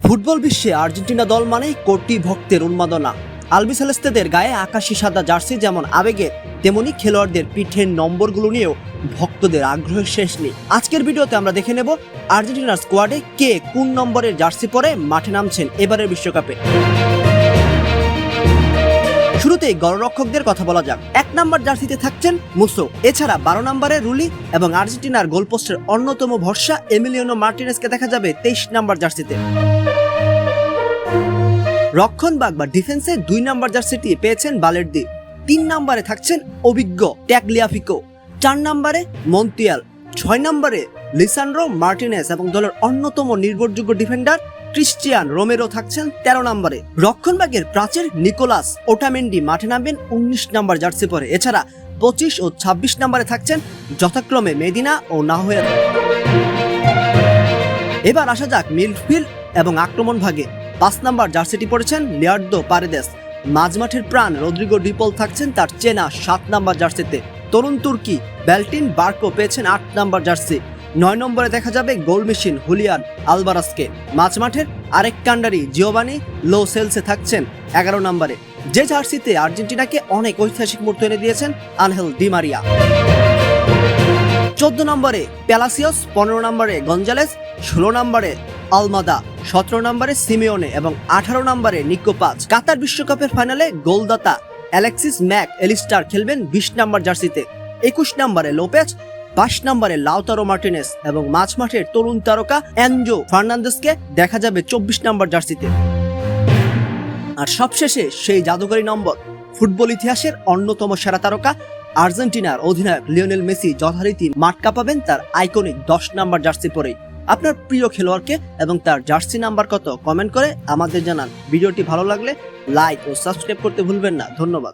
Football বিশ্বে Argentina দল মানেই কোটি ভক্তের উন্মাদনা। আলবিসেলেস্তেদের গায়ে আকাশি সাদা জার্সি যেমন আবেগে, তেমনি খেলোয়াড়দের পিঠের নম্বরগুলো নিয়েও ভক্তদের আগ্রহের শেষ নেই। আজকের ভিডিওতে আমরা দেখে নেব আর্জেন্টিনার স্কোয়াডে কে কোন নম্বরের জার্সি পরে মাঠে নামছেন এবারের বিশ্বকাপে। শুরুতেই গোলরক্ষকদের কথা বলা যাক। 1 নম্বর জার্সিতে থাকছেন মুসো, এছাড়া 12 নম্বরে রুলি এবং আর্জেন্টিনার গোলপোস্টের অন্যতম ভরসা এমিলিয়ানো মার্টিনেজকে দেখা যাবে 23 নম্বর জার্সিতে। রক্ষণভাগ বা ডিফেন্সে 2 নম্বর জার্সিটি পেয়েছেন বালের্দি। 3 নম্বরে থাকছেন অভিজ্ঞ ট্যাগলিয়াফিকো, 4 নম্বরে মন্তিয়াল, 6 নম্বরে লিসান্ড্রো মার্টিনেজ এবং দলের অন্যতম নির্ভরযোগ্য ডিফেন্ডার ক্রিস্টিয়ান রোমেরো থাকছেন 13 নম্বরে। রক্ষণভাগের প্রাচীর নিকোলাস ওটামেন্ডি মাঠে নামবেন 19 নম্বর জার্সি পরে। এছাড়া 25 ও 26 নম্বরে থাকছেন যথাক্রমে মেদিনা ও নাহুয়ের। এবার আসা যাক মিডফিল্ড এবং আক্রমণ ভাগে। 5 নম্বর জার্সিটি পড়েছেন লিয়ার্দো পারেদেস। মাঝমাঠের প্রাণ রদ্রিগো ডিপল থাকছেন তার চেনা 7 নম্বর জার্সিতে। তরুণ তুর্কি ব্যালটিন বার্কো পেয়েছেন 8 নম্বর জার্সি। 9 নম্বরে দেখা যাবে গোল মেশিন হুলিয়ান আলভারাসকে। মাঝমাঠের আরেক কান্ডারি জিওভানি লো সেলসে থাকছেন 11 নম্বরে, যে জার্সিতে আর্জেন্টিনাকে অনেক ঐতিহাসিক মুহূর্ত এনে দিয়েছেন আনহেল ডি মারিয়া। 14 নম্বরে প্যালাসিওস, 15 নম্বরে গঞ্জালেস, 16 নম্বরে আলমাদা, 17 নম্বরে সিমিওনে এবং 18 নম্বরে নিকো পাজ। কাতার বিশ্বকাপের ফাইনালে গোলদাতা অ্যালেক্সিস ম্যাক এলিস্টার খেলবেন 20 নম্বর জার্সিতে। 21 নম্বরে লোপেজ, 22 নম্বরে লাউতারো মার্টিনেস এবং মাঝমাঠের তরুণ তারকা এনজো ফার্নান্দেসকে দেখা যাবে 24 নম্বর জার্সিতে। আর সবশেষে সেই জাদুকরী নম্বর, ফুটবল ইতিহাসের অন্যতম সেরা তারকা আর্জেন্টিনার অধিনায়ক লিওনেল মেসি যথারীতি মাঠ কাঁপাবেন তার আইকনিক 10 নম্বর জার্সি পরেই। আপনার প্রিয় খেলোয়াড়কে এবং তার জার্সি নাম্বার কত কমেন্ট করে আমাদের জানান। ভিডিওটি ভালো লাগলে লাইক ও সাবস্ক্রাইব করতে ভুলবেন না। ধন্যবাদ।